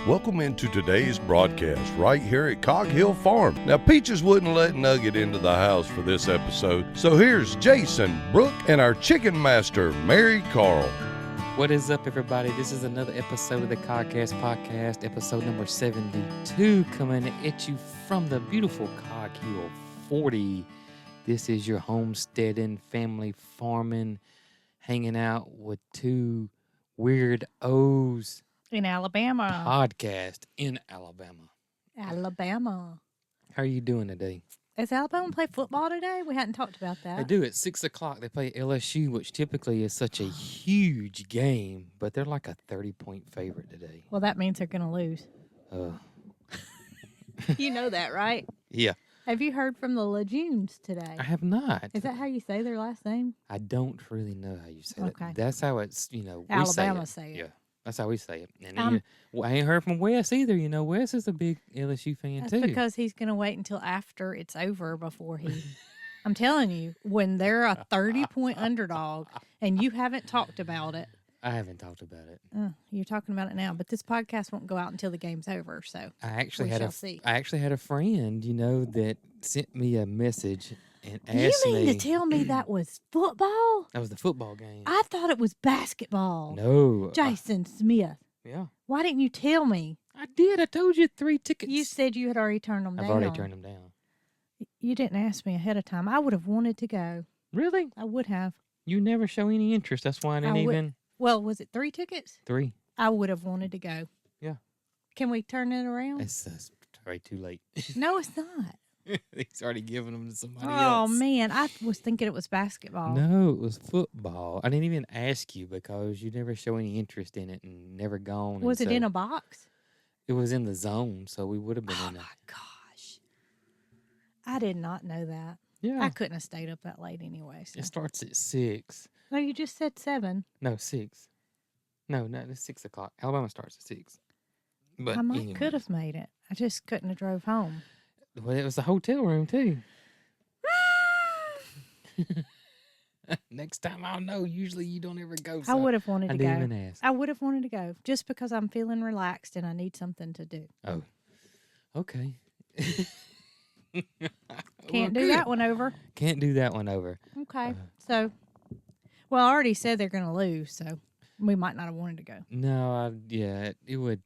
Welcome into today's broadcast right here at Cog Hill Farm. Now, Peaches wouldn't let Nugget into the house for this episode, so here's Jason, Brooke, and our chicken master, Marycarl. What is up, everybody? This is another episode of the Cogcast podcast, episode number 72, coming at you from the beautiful Cog Hill 40. This is your homesteading, family farming, hanging out with two weird O's in Alabama. Podcast in Alabama. Alabama. How are you doing today? Is Alabama play football today? We hadn't talked about that. They do. At 6 o'clock, they play LSU, which typically is such a huge game, but they're like a 30-point favorite today. Well, that means they're going to lose. You know that, right? Yeah. Have you heard from the Lejeune today? I have not. Is that how you say their last name? I don't really know how you say Okay. it. That's how it's, we Alabama say it. say it. Yeah. That's how we say it. And then I ain't heard from Wes either. You know, Wes is a big LSU fan, That's too. because he's going to wait until after it's over before he... I'm telling you, when they're a 30-point underdog and you haven't talked about it... I haven't talked about it. You're talking about it now, but this podcast won't go out until the game's over, so I actually see. I actually had a friend, that sent me a message and asked You mean me... to tell me that was football? That was the football game. I thought it was basketball. No. Jason Smith. Yeah. Why didn't you tell me? I did. I told you 3 tickets. You said you had already turned them down. I've already turned them down. You didn't ask me ahead of time. I would have wanted to go. Really? I would have. You never show any interest. That's why I didn't even... Well, was it 3 tickets? 3. I would have wanted to go. Yeah. Can we turn it around? It's way too late. No, it's not. He's already giving them to somebody Oh, else. man. I was thinking it was basketball. No, it was football. I didn't even ask you because you never show any interest in it and never gone. Was it in a box? It was in the zone, so we would have been in Oh, my gosh. I did not know that. Yeah. I couldn't have stayed up that late anyway. So. It starts at 6. No, you just said 7. No, 6. No, it's 6 o'clock. Alabama starts at 6. But I could have made it. I just couldn't have drove home. Well, it was a hotel room, too. Next time I'll know. Usually you don't ever go. So I would have wanted to go. I didn't even ask. I would have wanted to go just because I'm feeling relaxed and I need something to do. Oh, okay. Can't do that one over. Can't do that one over. Okay. I already said they're going to lose, so we might not have wanted to go. No, it would.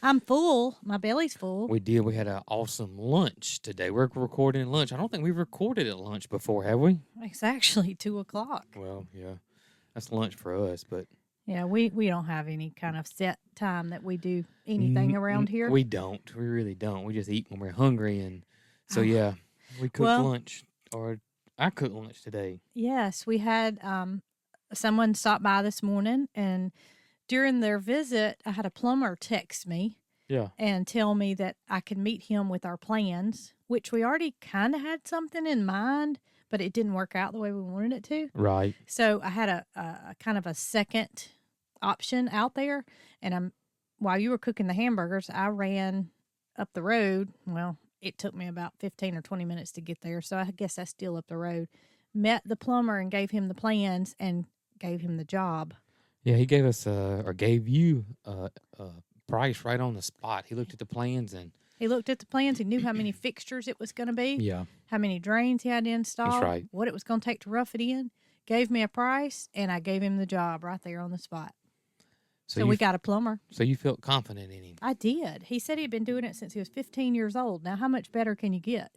I'm full. My belly's full. We did. We had an awesome lunch today. We're recording lunch. I don't think we've recorded at lunch before, have we? It's actually 2:00. Well, yeah. That's lunch for us, but... Yeah, we don't have any kind of set time that we do anything around here. We don't. We really don't. We just eat when we're hungry. And so, yeah, we cooked lunch. Or I cooked lunch today. Yes, we had someone stop by this morning, and during their visit, I had a plumber text me and tell me that I could meet him with our plans, which we already kind of had something in mind, but it didn't work out the way we wanted it to. Right. So I had a kind of a second option out there, and while you were cooking the hamburgers, I ran up the road. Well, it took me about 15 or 20 minutes to get there, so I guess that's still up the road. Met the plumber and gave him the plans and gave him the job. Yeah, he gave us gave you a price right on the spot. He looked at the plans and he knew how many fixtures it was going to be. Yeah. How many drains he had to install. That's right. What it was going to take to rough it in. Gave me a price, and I gave him the job right there on the spot. So we got a plumber. So you felt confident in him? I did. He said he had been doing it since he was 15 years old. Now, how much better can you get?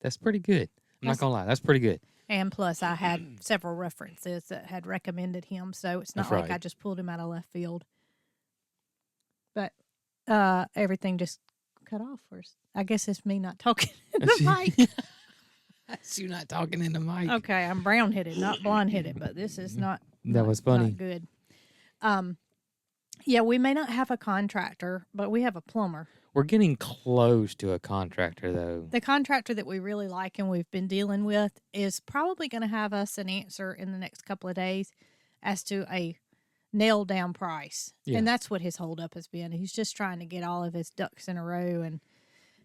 That's pretty good. I'm not going to lie. That's pretty good. And plus, I had several references that had recommended him, so it's not like I just pulled him out of left field. But everything just cut off first. I guess it's me not talking in the mic. It's you not talking in the mic. Okay, I'm brown-headed, not blonde-headed, but this is not That was funny. Not good. Yeah, we may not have a contractor, but we have a plumber. We're getting close to a contractor, though. The contractor that we really like and we've been dealing with is probably going to have us an answer in the next couple of days as to a nailed down price. Yeah. And that's what his holdup has been. He's just trying to get all of his ducks in a row, and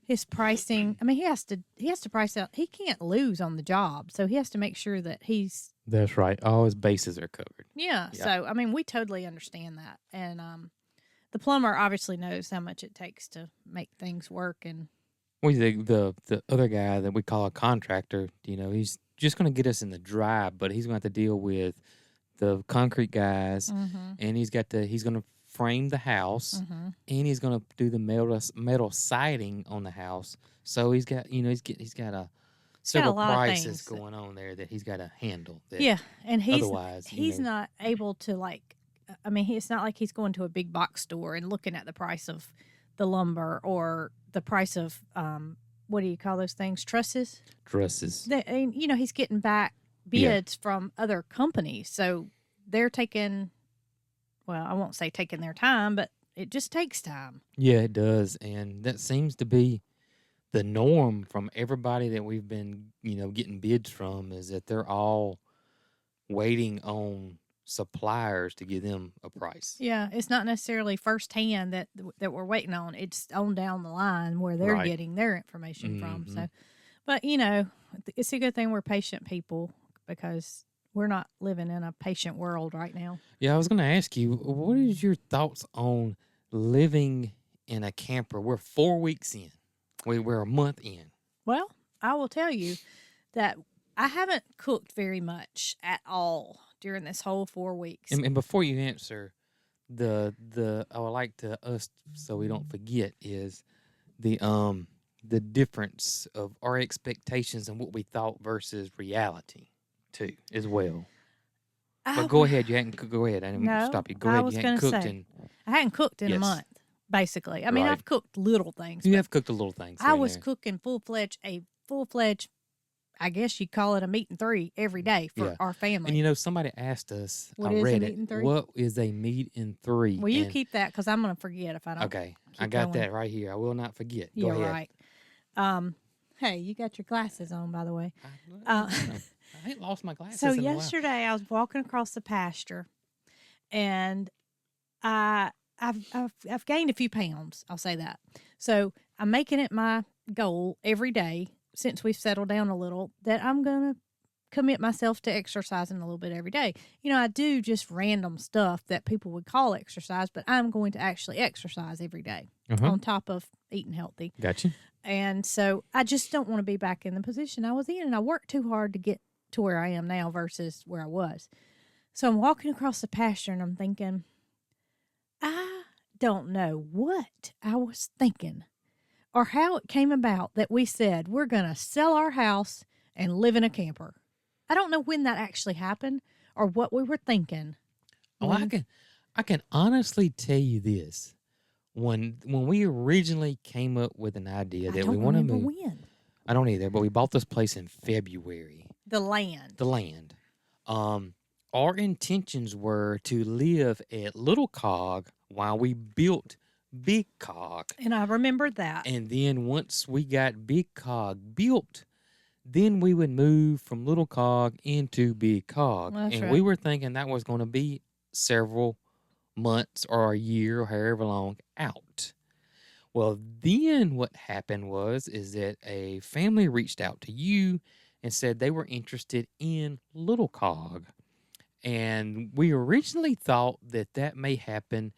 his pricing. I mean, he has to price out. He can't lose on the job, so he has to make sure that he's. That's right. All his bases are covered. Yeah. So I mean, we totally understand that, and the plumber obviously knows how much it takes to make things work. And the other guy that we call a contractor, he's just going to get us in the drive, but he's going to have to deal with the concrete guys, and he's going to frame the house, and he's going to do the metal siding on the house. So he's got several prices going on there that he's got to handle. And he's not able to it's not like he's going to a big box store and looking at the price of the lumber or the price of what do you call those things? Trusses. He's getting back bids from other companies, so they're taking. Well, I won't say taking their time, but it just takes time. Yeah, it does. And that seems to be the norm from everybody that we've been, getting bids from, is that they're all waiting on suppliers to give them a price. Yeah, it's not necessarily firsthand that we're waiting on. It's on down the line where they're getting their information from. So, but, it's a good thing we're patient people, because we're not living in a patient world right now. Yeah, I was going to ask you, what is your thoughts on living in a camper? We're 4 weeks in. We're a month in. Well, I will tell you that I haven't cooked very much at all during this whole 4 weeks. And before you answer, I would like to us, so we don't forget, is the difference of our expectations and what we thought versus reality. Too, as well. But go ahead. You hadn't cooked. Go ahead. I didn't stop you. Go ahead. You hadn't cooked. I hadn't cooked in a month, basically. I mean, I've cooked little things. You have cooked the little things. I was cooking full-fledged, I guess you'd call it a meat and three every day for our family. And somebody asked us, what is a meat and three? What is a meat and three? Well, you keep that, because I'm going to forget if I don't. Okay. I got that right here. I will not forget. Go ahead. Right. Hey, you got your glasses on, by the way. I ain't lost my glasses. So yesterday I was walking across the pasture, and I've gained a few pounds. I'll say that. So I'm making it my goal every day, since we've settled down a little, that I'm gonna commit myself to exercising a little bit every day. I do just random stuff that people would call exercise, but I'm going to actually exercise every day on top of eating healthy. Gotcha. And so I just don't want to be back in the position I was in, and I worked too hard to get to where I am now versus where I was. So I'm walking across the pasture, and I'm thinking, I don't know what I was thinking or how it came about that we said we're going to sell our house and live in a camper. I don't know when that actually happened or what we were thinking. Oh, I can honestly tell you this. When we originally came up with an idea that we want to move. When. I don't either, but we bought this place in February. The land. Our intentions were to live at Little Cog while we built Big Cog. And I remember that. And then once we got Big Cog built, then we would move from Little Cog into Big Cog. That's right. We were thinking that was going to be several months or a year or however long out. Well, then what happened is that a family reached out to you and said they were interested in Little Cog. And we originally thought that may happen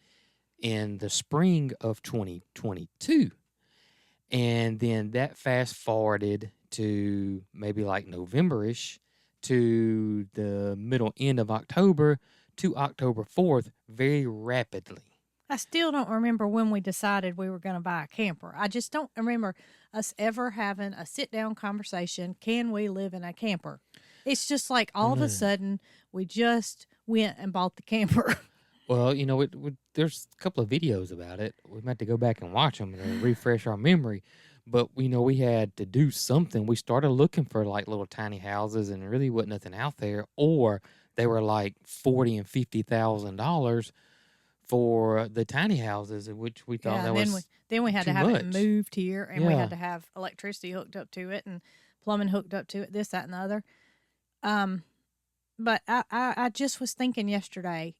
in the spring of 2022. And then that fast forwarded to maybe like November-ish to the middle end of October to October 4th very rapidly. I still don't remember when we decided we were going to buy a camper. I just don't remember us ever having a sit-down conversation. Can we live in a camper? It's just like all of a sudden we just went and bought the camper. Well, there's a couple of videos about it. We might have to go back and watch them and refresh our memory. But, we had to do something. We started looking for like little tiny houses, and there really wasn't nothing out there. Or they were like $40,000 and $50,000 for the tiny houses, which we thought that was then we had to have much. It moved here, and we had to have electricity hooked up to it and plumbing hooked up to it, this, that, and the other. But I just was thinking yesterday,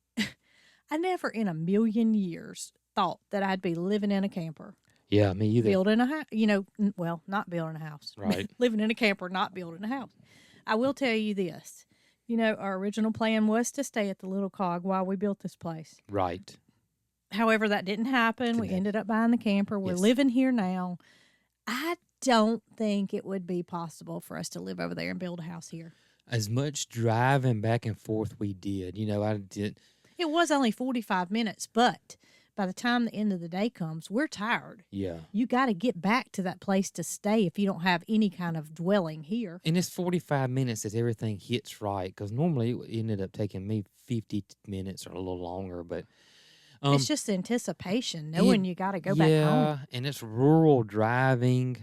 I never in a million years thought that I'd be living in a camper. Yeah, me either. building a house. Well, not building a house. Right. Living in a camper, not building a house. I will tell you this. Our original plan was to stay at the Little Cog while we built this place. Right. However, that didn't happen. We ended up buying the camper. We're Yes. living here now. I don't think it would be possible for us to live over there and build a house here. As much driving back and forth we did, I did. It was only 45 minutes, but by the time the end of the day comes, we're tired. Yeah. You got to get back to that place to stay if you don't have any kind of dwelling here. And it's 45 minutes as everything hits right, because normally it ended up taking me 50 minutes or a little longer, but it's just anticipation, knowing you got to go back home. Yeah, and it's rural driving.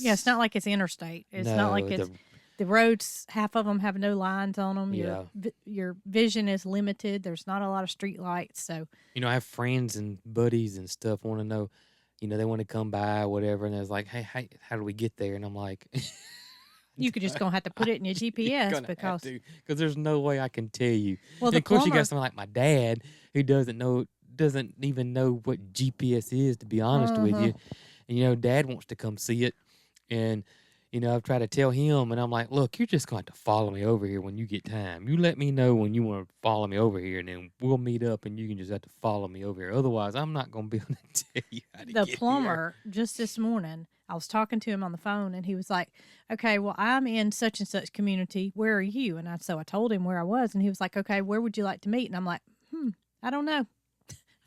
It's not like it's interstate. It's not like it's the roads. Half of them have no lines on them. Yeah. Your vision is limited. There's not a lot of street lights. So I have friends and buddies and stuff want to know. They want to come by or whatever, and they're like, "Hey, how do we get there?" And I'm like, you could just gonna have to put it in your GPS because there's no way I can tell you. Well, and the of course, you plumber- got someone like my dad who doesn't even know what GPS is, to be honest with you. And Dad wants to come see it, and I've tried to tell him, and I'm like, look, you're just going to have to follow me over here when you get time. You let me know when you want to follow me over here, and then we'll meet up, and you can just have to follow me over here. Otherwise, I'm not going to be able to tell you how to get the plumber just this morning. I was talking to him on the phone, and he was like, "Okay, well, I'm in such and such community. Where are you?" And I told him where I was, and he was like, "Okay, where would you like to meet?" And I'm like, I don't know.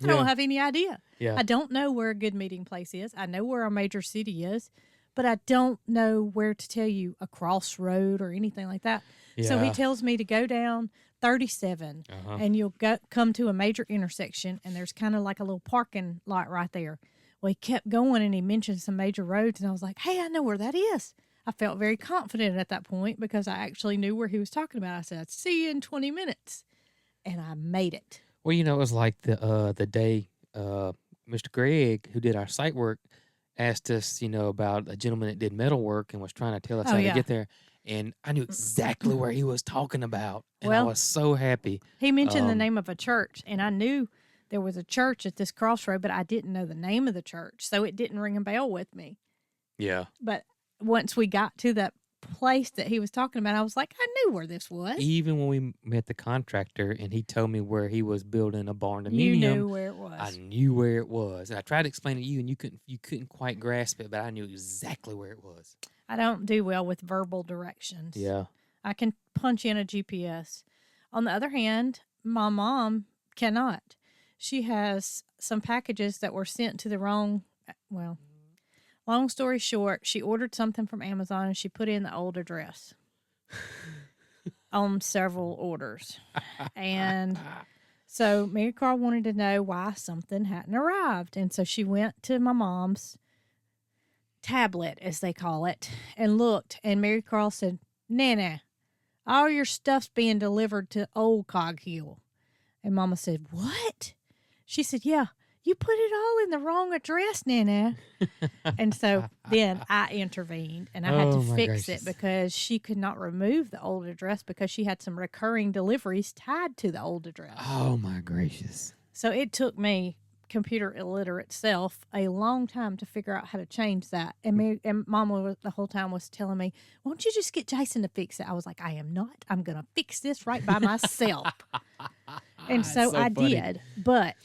I don't have any idea. Yeah. I don't know where a good meeting place is. I know where a major city is, but I don't know where to tell you a crossroad or anything like that. Yeah. So he tells me to go down 37, and you'll come to a major intersection, and there's kind of like a little parking lot right there. Well, he kept going, and he mentioned some major roads, and I was like, hey, I know where that is. I felt very confident at that point because I actually knew where he was talking about. I said, I'd see you in 20 minutes, and I made it. Well, it was like the day Mr. Greg, who did our site work, asked us, about a gentleman that did metal work and was trying to tell us how to get there. And I knew exactly where he was talking about. And I was so happy. He mentioned the name of a church, and I knew there was a church at this crossroad, but I didn't know the name of the church, so it didn't ring a bell with me. Yeah. But once we got to that place that he was talking about, I was like, I knew where this was. Even when we met the contractor and he told me where he was building a barn dominium, you knew where it was. I knew where it was. And I tried to explain it to you, and you couldn't quite grasp it, but I knew exactly where it was. I don't do well with verbal directions. Yeah. I can punch in a GPS. On the other hand, my mom cannot. She has some packages that were sent to the wrong, long story short, she ordered something from Amazon and she put in the old address on several orders. And so Marycarl wanted to know why something hadn't arrived. And so she went to my mom's tablet, as they call it, and looked. And Marycarl said, Nana, all your stuff's being delivered to Old Cog Hill. And Mama said, what? She said, yeah, you put it all in the wrong address, Nana. And so then I intervened, and I had to fix it because she could not remove the old address because she had some recurring deliveries tied to the old address. Oh, my gracious. So it took me, computer illiterate self, a long time to figure out how to change that. And Mama the whole time was telling me, won't you just get Jason to fix it? I was like, I am not. I'm going to fix this right by myself. And so I did. But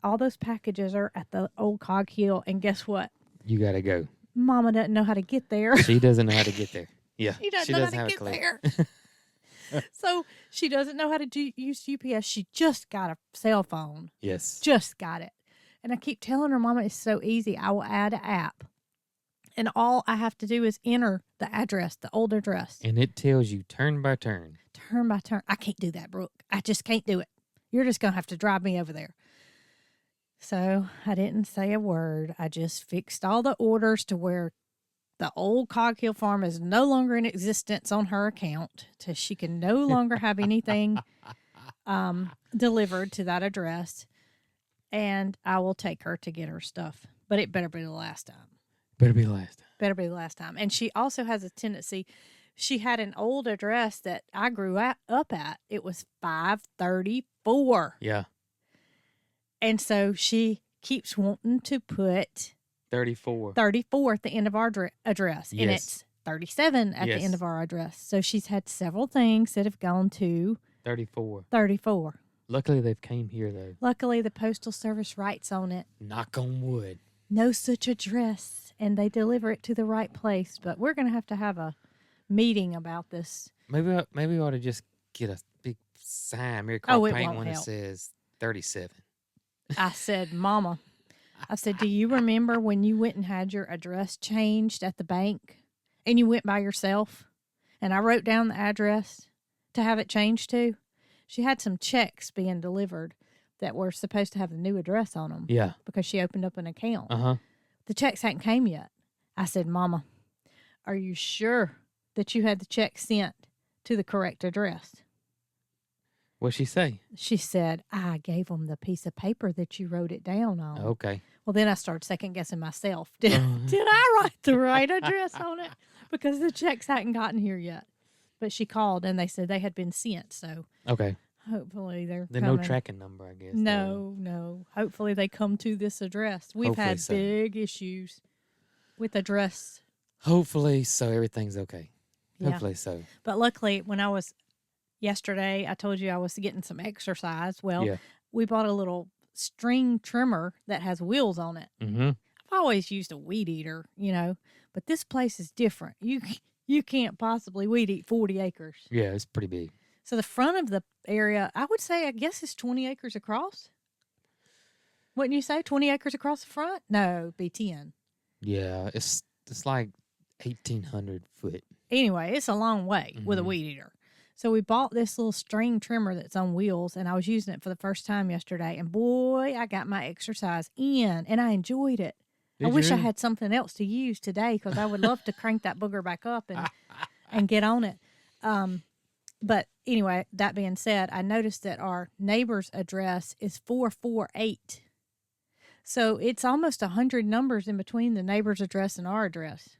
all those packages are at the Old Cog Hill, and guess what? You got to go. Mama doesn't know how to get there. She doesn't know how to get there. Yeah. She doesn't know how to get there. So she doesn't know how to use UPS. She just got a cell phone. Yes. Just got it. And I keep telling her, Mama, it's so easy. I will add an app. And all I have to do is enter the address, the old address. And it tells you turn by turn. Turn by turn. I can't do that, Brooke. I just can't do it. You're just going to have to drive me over there. So I didn't say a word. I just fixed all the orders to where the old Cog Hill Farm is no longer in existence on her account. So she can no longer have anything delivered to that address. And I will take her to get her stuff. But it better be the last time. Better be the last time. Better be the last time. And she also has a tendency. She had an old address that I grew up at. It was 534. Yeah. And so she keeps wanting to put 34. 34 at the end of our address. And Yes. it's 37 at the end Yes. of our address. So she's had several things that have gone to 34. 34. Luckily, they've came here, though. Luckily, the Postal Service writes on it, Knock on wood. no such address, and they deliver it to the right place. But we're going to have a meeting about this. Maybe we ought to just get a big sign, Marycarl Oh, it paint won't one that help. says 37. I said, Mama, I said, do you remember when you went and had your address changed at the bank and you went by yourself? And I wrote down the address to have it changed to. She had some checks being delivered that were supposed to have the new address on them. Yeah. Because she opened up an account. Uh-huh. The checks hadn't came yet. I said, Mama, are you sure that you had the check sent to the correct address? What'd she say? She said, I gave them the piece of paper that you wrote it down on. Okay. Well, then I started second guessing myself. Did Uh-huh. I write the right address on it? Because the checks hadn't gotten here yet. But she called and they said they had been sent. So Okay. hopefully they're There's coming. no tracking number, I guess. No. Hopefully they come to this address. We've Hopefully had so. big issues with address. Hopefully so. Everything's okay. Yeah. Hopefully so. But luckily, when I was yesterday, I told you I was getting some exercise. Well, Yeah. we bought a little string trimmer that has wheels on it. Mm-hmm. I've always used a weed eater, but this place is different. You can't possibly weed eat 40 acres. Yeah, it's pretty big. So the front of the area, I would say, I guess it's 20 acres across. Wouldn't you say 20 acres across the front? No, it'd be 10. Yeah, it's like 1,800 foot. Anyway, it's a long way with a Mhm. weed eater. So we bought this little string trimmer that's on wheels, and I was using it for the first time yesterday. And boy, I got my exercise in, and I enjoyed it. I Did wish you I really? had something else to use today because I would love to crank that booger back up and get on it. But anyway, that being said, I noticed that our neighbor's address is 448. So it's almost 100 numbers in between the neighbor's address and our address.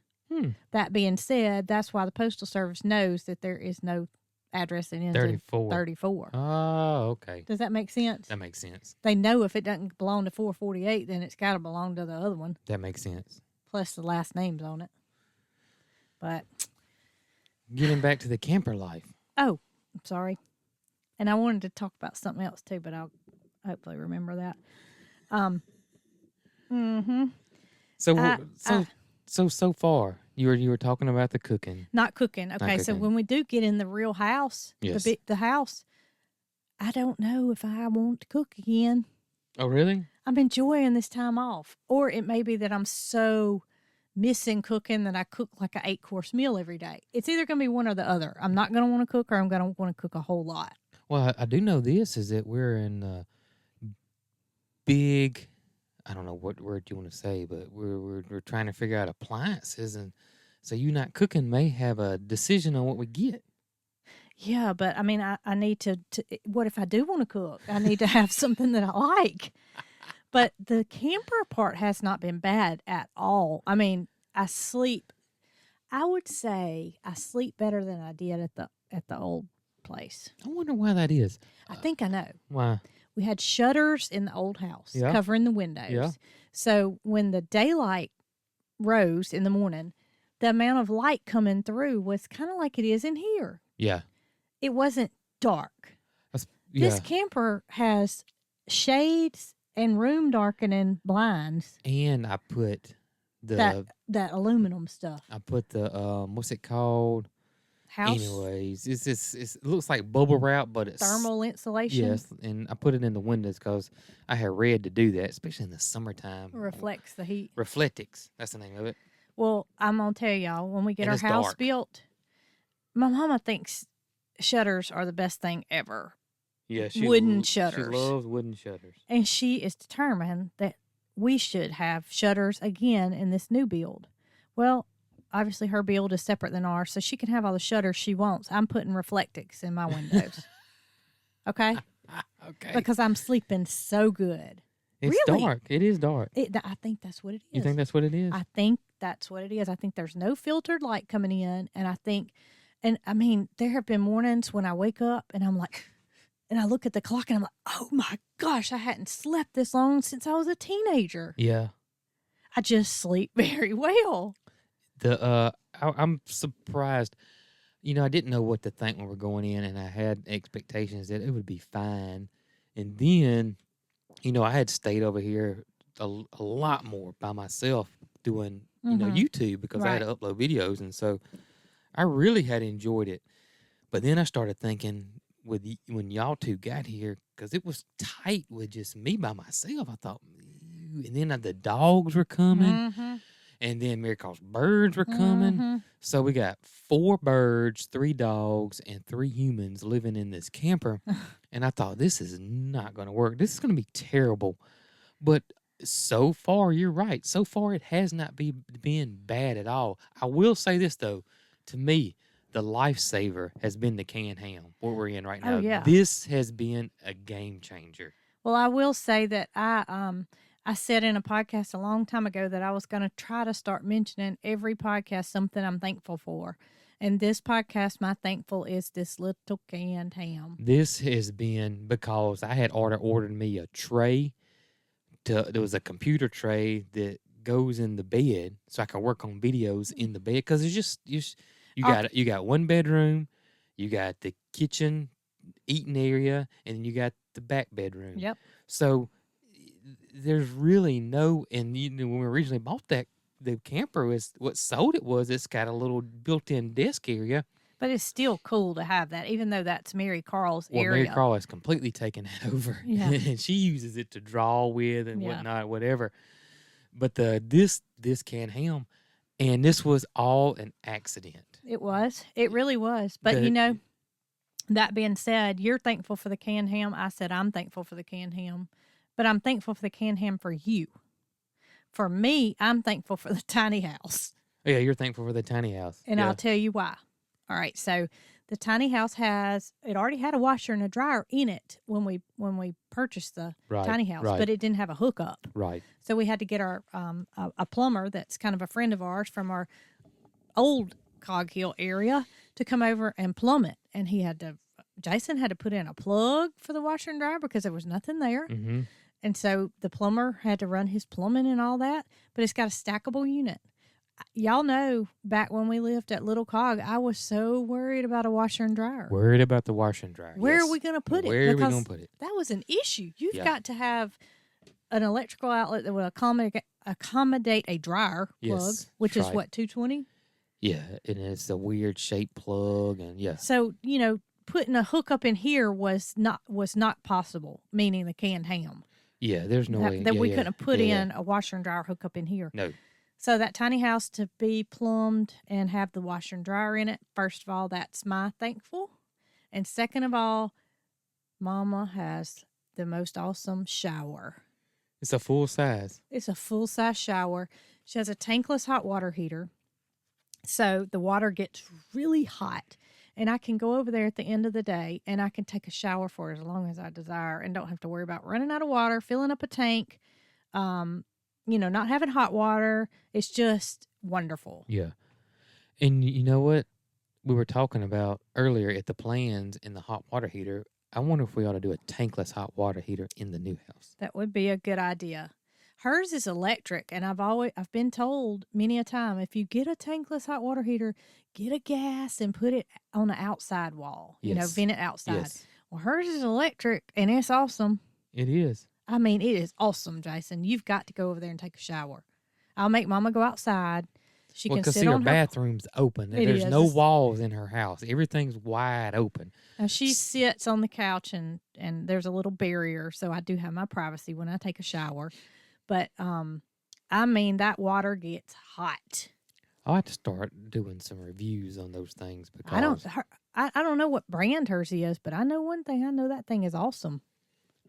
That being said, that's why the Postal Service knows that there is no address that ends 34. in 34. Oh, okay. Does that make sense? That makes sense. They know if it doesn't belong to 448, then it's got to belong to the other one, That makes sense. plus the last names on it. But, Getting back to the camper life. oh, I'm sorry. And I wanted to talk about something else too, but I'll hopefully remember that. So far, you were talking about the cooking. Not cooking. Okay, so cooking. when we do get in the real house, Yes. the house, I don't know if I want to cook again. Oh, really? I'm enjoying this time off. Or it may be that I'm so missing cooking that I cook like an 8-course meal every day. It's either going to be one or the other. I'm not going to want to cook or I'm going to want to cook a whole lot. Well, I do know this is that we're in big. I don't know what word you want to say, but we're trying to figure out appliances, and so you not cooking may have a decision on what we get. Yeah, but I mean, I need to. What if I do want to cook? I need to have something that I like. But the camper part has not been bad at all. I mean, I would say I sleep better than I did at the old place. I wonder why that is. I think I know. Why? We had shutters in the old house Yeah. covering the windows. Yeah. So when the daylight rose in the morning, the amount of light coming through was kind of like it is in here. Yeah. It wasn't dark. Yeah. This camper has shades and room darkening blinds. And I put the That aluminum stuff. what's it called? House Anyways, it looks like bubble wrap, but it's thermal insulation. Yes, and I put it in the windows because I had read to do that, especially in the summertime. Reflects the heat. Reflectix, that's the name of it. Well, I'm gonna tell y'all, when we get And our it's house dark. built, my mama thinks shutters are the best thing ever. Yeah, Wooden shutters. She loves wooden shutters. And she is determined that we should have shutters again in this new build. Well, obviously her build is separate than ours, so she can have all the shutters she wants. I'm putting Reflectix in my windows. Okay? Okay. Because I'm sleeping so good. It's really? dark. It is dark. I think that's what it is. You think that's what it is? I think that's what it is. I think there's no filtered light coming in, and I mean, there have been mornings when I wake up and I'm like, And I look at the clock and I'm like, oh my gosh, I hadn't slept this long since I was a teenager. Yeah. I just sleep very well. I'm surprised. You know, I didn't know what to think when we're going in, and I had expectations that it would be fine. And then, you know, I had stayed over here a lot more by myself doing, you know, YouTube because I had to upload videos. And so I really had enjoyed it. But then I started thinking when y'all two got here, because it was tight with just me by myself. I thought, "Ew." And then the dogs were coming. And then Marycarl's birds were coming. So we got 4 birds, 3 dogs, and 3 humans living in this camper. And I thought, this is not going to work. This is going to be terrible. But so far, you're right. So far, it has not been bad at all. I will say this, though. To me, the lifesaver has been the canned ham, what we're in right now. Oh, yeah. This has been a game changer. Well, I will say that I said in a podcast a long time ago that I was going to try to start mentioning every podcast something I'm thankful for. And this podcast, my thankful is this little canned ham. This has been because I had ordered me a tray. There was a computer tray that goes in the bed so I can work on videos in the bed. Because it's just, you got 1 bedroom, you got the kitchen, eating area, and then you got the back bedroom. Yep. So there's really no, and you know, when we originally bought the camper, is what sold it was it's got a little built-in desk area. But it's still cool to have that, even though that's Marycarl's area. Marycarl has completely taken that over. Yeah. And she uses it to draw with and whatnot, whatever. But this canned ham, and this was all an accident. It was. It really was. But, you know, that being said, you're thankful for the canned ham. I said I'm thankful for the canned ham. But I'm thankful for the canned ham for you. For me, I'm thankful for the tiny house. Yeah, you're thankful for the tiny house. And I'll tell you why. All right, so the tiny house already had a washer and a dryer in it when we purchased the tiny house, but it didn't have a hookup. Right. So we had to get our a plumber that's kind of a friend of ours from our old Cog Hill area to come over and plumb it. And Jason had to put in a plug for the washer and dryer because there was nothing there. Mm-hmm. And so the plumber had to run his plumbing and all that, but it's got a stackable unit. Y'all know back when we lived at Little Cog, I was so worried about a washer and dryer. Worried about the washer and dryer. Where are we going to put it? Where are we going to put it? That was an issue. You've got to have an electrical outlet that will accommodate a dryer plug, which is what, 220? Yeah, and it's a weird shaped plug, and So, you know, putting a hookup in here was not possible, meaning the canned ham. Yeah, there's no way. That we couldn't have put in a washer and dryer hookup in here. No. So that tiny house to be plumbed and have the washer and dryer in it, first of all, that's my thankful. And second of all, Mama has the most awesome shower. It's a full size. It's a full-size shower. She has a tankless hot water heater. So the water gets really hot. And I can go over there at the end of the day and I can take a shower for as long as I desire and don't have to worry about running out of water, filling up a tank, not having hot water. It's just wonderful. Yeah. And you know what? We were talking about earlier at the plans in the hot water heater. I wonder if we ought to do a tankless hot water heater in the new house. That would be a good idea. Hers is electric, and I've been told many a time, if you get a tankless hot water heater, get a gas and put it on the outside wall. Yes. Vent it outside. Yes. Well, hers is electric, and it's awesome. It is. I mean, it is awesome, Jason. You've got to go over there and take a shower. I'll make Mama go outside. She can sit on her bathroom's open. There's no walls in her house. Everything's wide open. Now she sits on the couch, and there's a little barrier, so I do have my privacy when I take a shower. But, I mean, that water gets hot. I'll have to start doing some reviews on those things because I don't know what brand hers is, but I know one thing. I know that thing is awesome.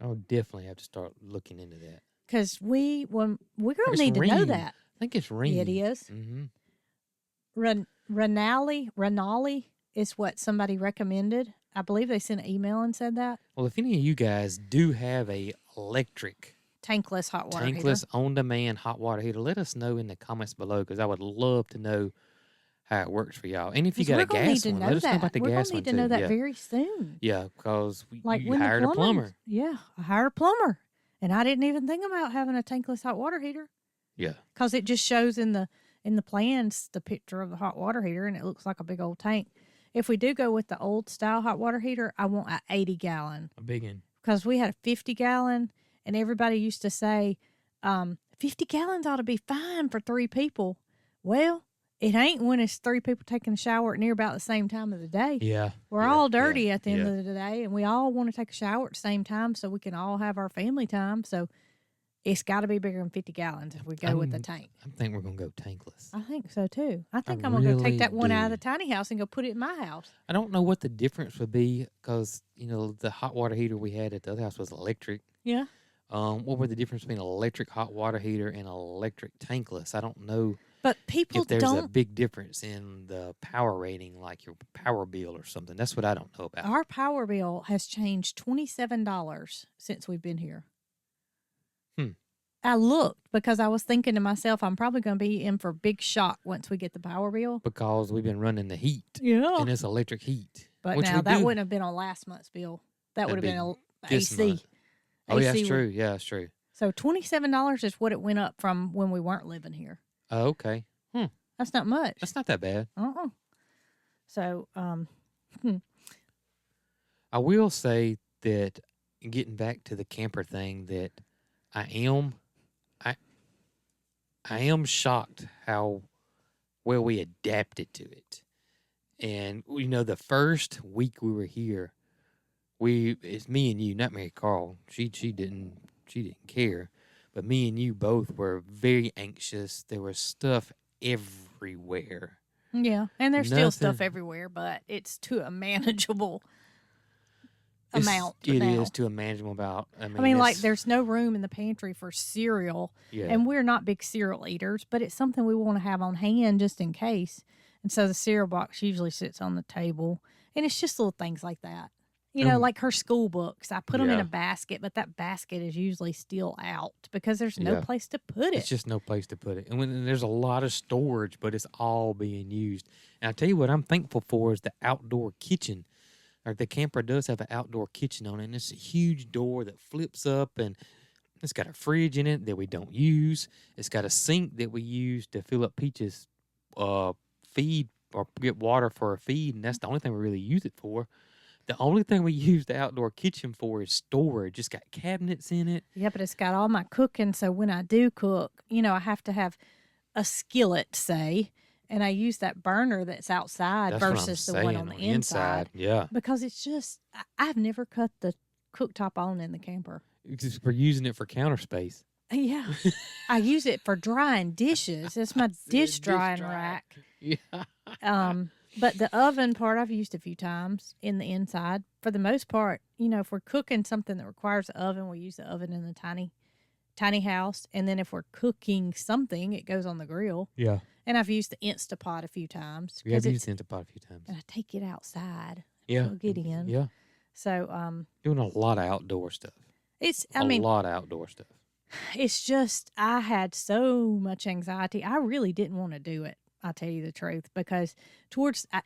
I'll definitely have to start looking into that. Because we're going to need to know that. I think it's Reen. It is. Mm-hmm. Renali is what somebody recommended. I believe they sent an email and said that. Well, if any of you guys do have a electric tankless hot water heater. Tankless on-demand hot water heater, let us know in the comments below because I would love to know how it works for y'all. And if you 'Cause got we're a gonna need gas to one, know let us know that. about the We're gas gonna one need to too. know that Yeah, very soon. yeah, because Like you when the hired a plumbing- plumber. Yeah, I hired a plumber, and I didn't even think about having a tankless hot water heater Yeah, because it just shows in the plans the picture of the hot water heater, and it looks like a big old tank. If we do go with the old style hot water heater, I want a 80-gallon a big one. because we had a 50-gallon, and everybody used to say 50 gallons ought to be fine for 3 people. Well, it ain't when it's 3 people taking a shower at near about the same time of the day. Yeah, We're yeah, all dirty yeah, at the end yeah. of the day, and we all want to take a shower at the same time so we can all have our family time. So it's got to be bigger than 50 gallons if we go with the tank. I think we're gonna go tankless. I think so too. I think I I'm going to go really take that one out of do. the tiny house and go put it in my house. I don't know what the difference would be because the hot water heater we had at the other house was electric. Yeah. What were the difference between an electric hot water heater and an electric tankless? I don't know But people if there's a don't. big difference in the power rating, like your power bill or something. That's what I don't know about. Our power bill has changed $27 since we've been here. I looked because I was thinking to myself, I'm probably going to be in for a big shock once we get the power bill. Because we've been running the heat. Yeah. And it's electric heat. But which now we that do. wouldn't have been on last month's bill. That would have That'd been be a this AC. month. Oh, yeah, AC that's true. Yeah, that's true. So $27 is what it went up from when we weren't living here. Oh, okay. That's not much. That's not that bad. So, I will say that getting back to the camper thing, that I am shocked how well we adapted to it. And the first week we were here, it's me and you, not Marycarl. She didn't care, but me and you both were very anxious. There was stuff everywhere. yeah. And there's still stuff Nothing- everywhere, but it's to a manageable amount. It now. is to a manageable amount. I I mean, like, it's- there's no room in the pantry for cereal. yeah. And we're not big cereal eaters, but it's something we want to have on hand just in case. And so the cereal box usually sits on the table. And it's just little things like that. Like her school books. I put them in Yeah. a basket, but that basket is usually still out because there's no Yeah. place to put it. It's just no place to put it. And there's a lot of storage, but it's all being used. And I tell you what I'm thankful for is the outdoor kitchen. Or the camper does have an outdoor kitchen on it, and it's a huge door that flips up, and it's got a fridge in it that we don't use. It's got a sink that we use to fill up Peach's feed or get water for her feed, and that's the only thing we really use it for. The only thing we use the outdoor kitchen for is storage. It's got cabinets in it. Yeah, but it's got all my cooking. So when I do cook, I have to have a skillet, say, and I use that burner that's outside That's what I'm versus the one saying, on the inside. Yeah. Because it's just, I've never cut the cooktop on in the camper. We're using it for counter space. Yeah. I use it for drying dishes. It's my dish drying dryer. rack. Yeah. But the oven part I've used a few times in the inside. For the most part, if we're cooking something that requires an oven, we use the oven in the tiny house. And then if we're cooking something, it goes on the grill. Yeah. And I've used the Instapot a few times. We have 'cause used Instapot a few times. and I take it outside. Yeah. We'll get in. Yeah. So Doing a lot of outdoor stuff. a lot of outdoor stuff. it's just I had so much anxiety. I really didn't want to do it. I'll tell you the truth, because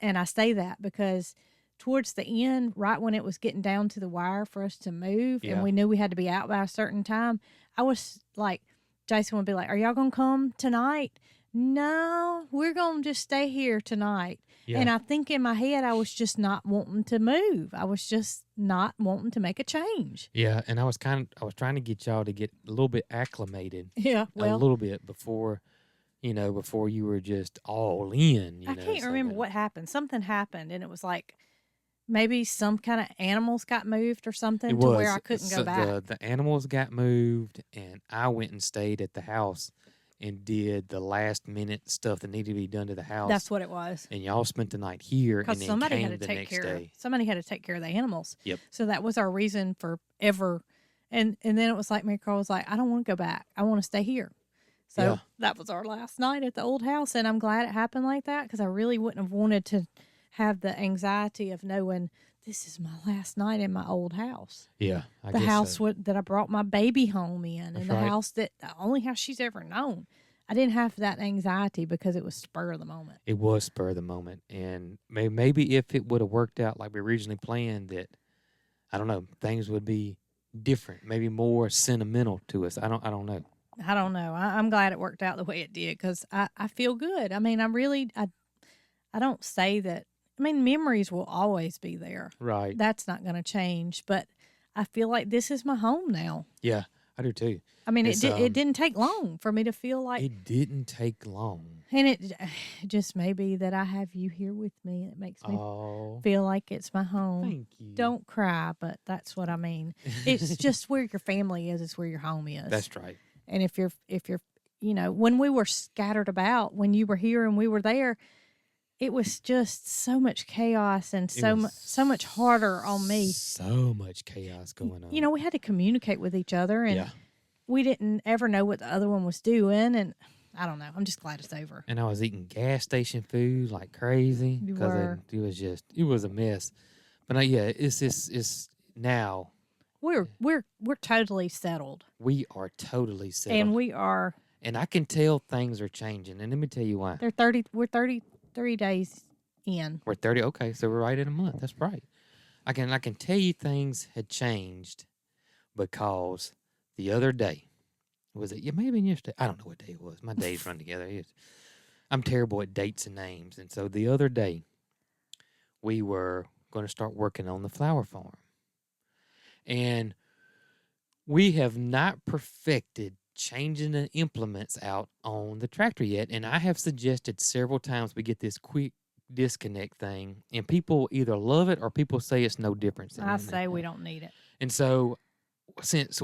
I say that because towards the end, right when it was getting down to the wire for us to move, Yeah. and we knew we had to be out by a certain time, I was like, Jason would be like, "Are y'all gonna come tonight?" No, we're gonna just stay here tonight. Yeah. And I think in my head, I was just not wanting to move. I was just not wanting to make a change. Yeah, and I was trying to get y'all to get a little bit acclimated, Yeah, a little bit before you were just all in. I can't remember what happened. Something happened, and it was like maybe some kind of animals got moved or something to where I couldn't go back. The animals got moved, and I went and stayed at the house and did the last minute stuff that needed to be done to the house. That's what it was. And y'all spent the night here, and Because then somebody came had to the take next care. day. Somebody had to take care of the animals. Yep. So that was our reason for ever. And then it was like Marycarl was like, "I don't want to go back. I want to stay here." So Yeah. that was our last night at the old house, and I'm glad it happened like that because I really wouldn't have wanted to have the anxiety of knowing this is my last night in my old house. Yeah, The house that I brought my baby home in, That's and the right. house the only house she's ever known. I didn't have that anxiety because it was spur of the moment. It was spur of the moment, and maybe if it would have worked out like we originally planned, that I don't know, things would be different, maybe more sentimental to us. I don't know. I don't know. I'm glad it worked out the way it did because I feel good. I mean, I don't say that. I mean, memories will always be there. Right. That's not going to change. But I feel like this is my home now. Yeah, I do too. I mean, it didn't take long for me to feel like it didn't take long. And it just may be that I have you here with me. It makes me feel like it's my home. Thank you. Don't cry, but that's what I mean. It's just where your family is. It's where your home is. That's right. And if you're, when we were scattered about, when you were here and we were there, it was just so much chaos and so much harder on me. So much chaos going on. We had to communicate with each other, and we didn't ever know what the other one was doing, and I don't know. I'm just glad it's over. And I was eating gas station food like crazy because it was a mess. But it's now. We're totally settled. We are totally settled, and we are. And I can tell things are changing. And let me tell you why. We're 33 days in. We're 30. Okay, so we're right at a month. That's right. I can tell you things had changed because the other day. Was it? Yeah, maybe yesterday. I don't know what day it was. My days run together. I'm terrible at dates and names. And so the other day, we were going to start working on the flower farm. And we have not perfected changing the implements out on the tractor yet. And I have suggested several times we get this quick disconnect thing. And people either love it or people say it's no difference. I say we don't need it. And so since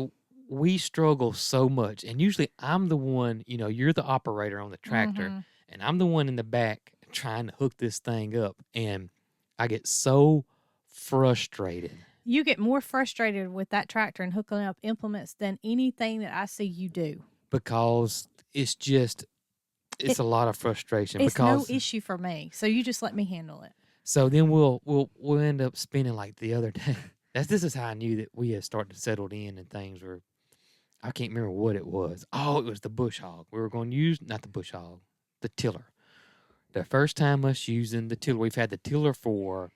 we struggle so much, and usually I'm the one, you're the operator on the tractor, and I'm the one in the back trying to hook this thing up, and I get so frustrated. You get more frustrated with that tractor and hooking up implements than anything that I see you do. Because it's a lot of frustration. It's because no issue for me, so you just let me handle it. So then we'll end up spinning like the other day. This is how I knew that we had started to settle in and things were. I can't remember what it was. Oh, it was the bush hog. We were going to use, not the bush hog, the tiller. The first time us using the tiller, we've had the tiller for...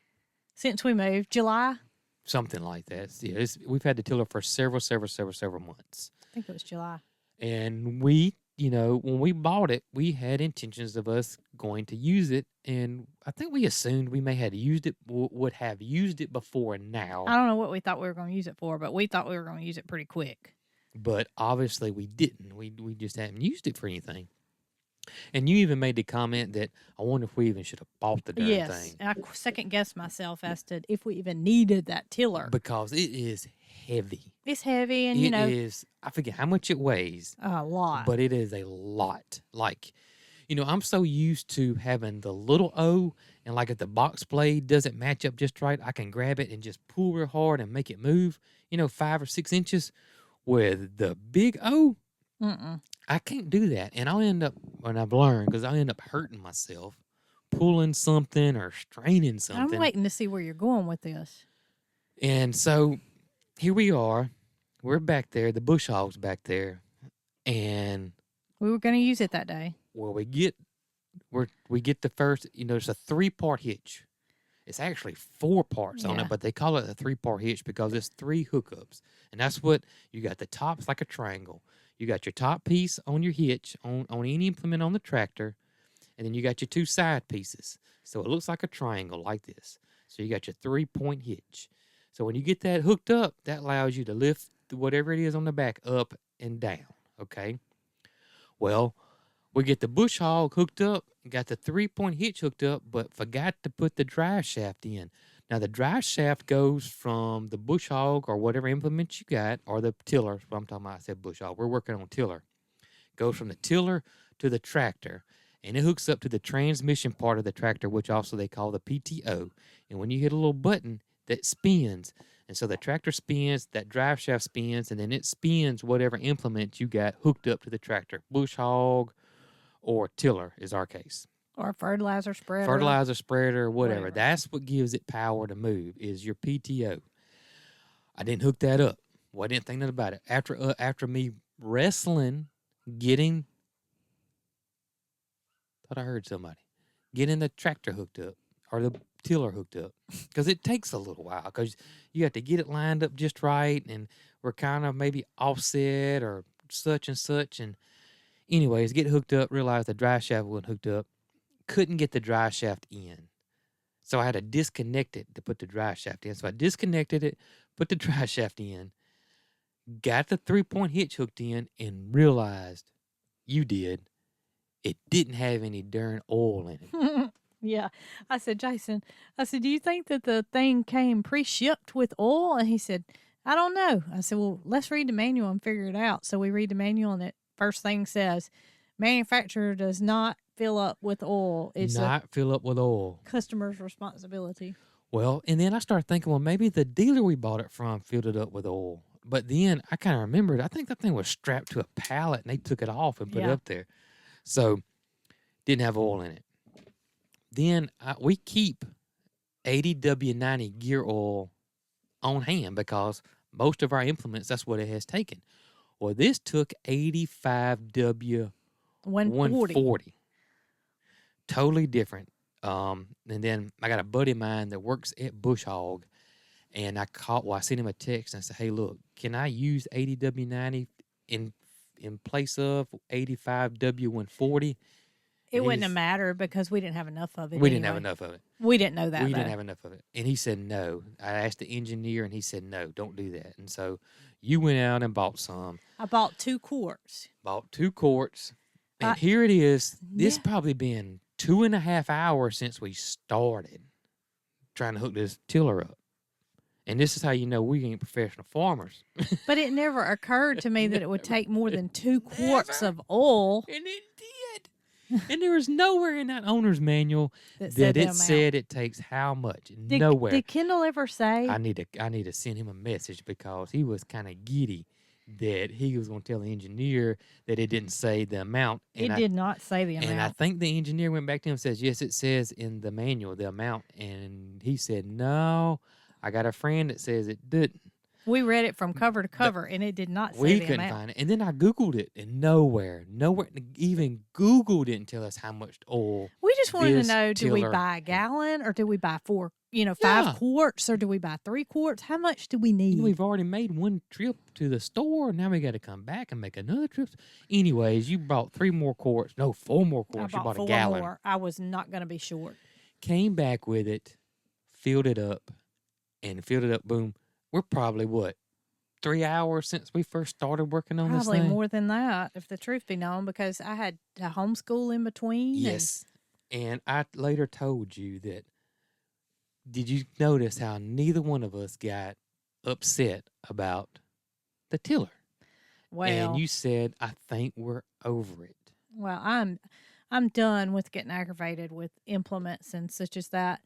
Since we moved, July? Something like that. Yeah, we've had the tiller for several months. I think it was July. And we, when we bought it, we had intentions of us going to use it. And I think we assumed we may have used it, would have used it before now. I don't know what we thought we were going to use it for, but we thought we were going to use it pretty quick. But obviously we didn't. We just hadn't used it for anything. And you even made the comment that I wonder if we even should have bought the darn thing. Yes, I second-guessed myself as to if we even needed that tiller. Because it is heavy. It's heavy, and it is, I forget how much it weighs. A lot. But it is a lot. Like, I'm so used to having the little O, and like if the box blade doesn't match up just right, I can grab it and just pull real hard and make it move, 5 or 6 inches. With the big O, I can't do that. And I'll end up, when I've learned, because I'll end up hurting myself, pulling something or straining something. I'm waiting to see where you're going with this. And so here we are. We're back there. The bush hog's back there. And we were going to use it that day. Well, we get the first, there's a 3-part hitch. It's actually 4 parts on it, but they call it a 3-part hitch because it's 3 hookups. And that's what you got. The top's like a triangle. You got your top piece on your hitch on any implement on the tractor, and then you got your 2 side pieces. So it looks like a triangle like this. So you got your 3-point hitch. So when you get that hooked up, that allows you to lift whatever it is on the back up and down, okay? Well, we get the bush hog hooked up, got the 3-point hitch hooked up, but forgot to put the drive shaft in. Now, the drive shaft goes from the bush hog or whatever implement you got, or the tiller. What I'm talking about, I said bush hog. We're working on tiller. Goes from the tiller to the tractor, and it hooks up to the transmission part of the tractor, which also they call the PTO. And when you hit a little button, that spins. And so the tractor spins, that drive shaft spins, and then it spins whatever implement you got hooked up to the tractor. Bush hog or tiller is our case. Or fertilizer spreader. Fertilizer spreader, whatever. That's what gives it power to move is your PTO. I didn't hook that up. Well, I didn't think nothing about it. After me wrestling, getting Thought I heard somebody. Getting the tractor hooked up or the tiller hooked up. Because it takes a little while because you have to get it lined up just right. And we're kind of maybe offset or such and such. And anyways, get hooked up, realized the drive shaft wasn't hooked up. Couldn't get the drive shaft in. So I had to disconnect it to put the drive shaft in. So I disconnected it, put the drive shaft in, got the 3-point hitch hooked in, and realized you did. It didn't have any darn oil in it. Yeah. I said, Jason, do you think that the thing came pre-shipped with oil? And he said, I don't know. I said, well, let's read the manual and figure it out. So we read the manual, and it first thing says, manufacturer does not fill up with oil. It's not fill up with oil. Customer's responsibility. Well, and then I started thinking, well, maybe the dealer we bought it from filled it up with oil. But then I kind of remembered, I think that thing was strapped to a pallet, and they took it off and put it up there. So didn't have oil in it. Then we keep 80W90 gear oil on hand because most of our implements, that's what it has taken. Well, this took 85W 140. Totally different. And then I got a buddy of mine that works at Bush Hog, and I sent him a text and I said, hey, look, can I use 80W90 in place of 85W 140? It wouldn't have mattered because we didn't have enough of it. We didn't have enough of it. We didn't know that. We didn't have enough of it. And he said no. I asked the engineer, and he said no, don't do that. And so you went out and bought some. I bought 2 quarts. And here it is. This probably been 2.5 hours since we started trying to hook this tiller up. And this is how you know we ain't professional farmers. But it never occurred to me that it would take more than 2 quarts of oil. And it did. And there was nowhere in that owner's manual that said it takes how much. Nowhere. Did Kendall ever say? I need to send him a message because he was kind of giddy that he was going to tell the engineer that it didn't say the amount. And it did not say the amount. And I think the engineer went back to him and says, yes, it says in the manual the amount. And he said, no, I got a friend that says it didn't. We read it from cover to cover, and it did not say the amount. We couldn't find it. And then I Googled it, and nowhere, even Google didn't tell us how much oil. We just wanted to know, do we buy a gallon, or do we buy 5 quarts, or do we buy 3 quarts? How much do we need? We've already made one trip to the store. Now we got to come back and make another trip. Anyways, you bought 4 more quarts. You bought a gallon. More. I was not going to be short. Came back with it, filled it up, boom. We're probably, 3 hours since we first started working on this thing? Probably more than that, if the truth be known, because I had to homeschool in between. Yes. And I later told you that, did you notice how neither one of us got upset about the tiller? Well. And you said, I think we're over it. Well, I'm done with getting aggravated with implements and such as that.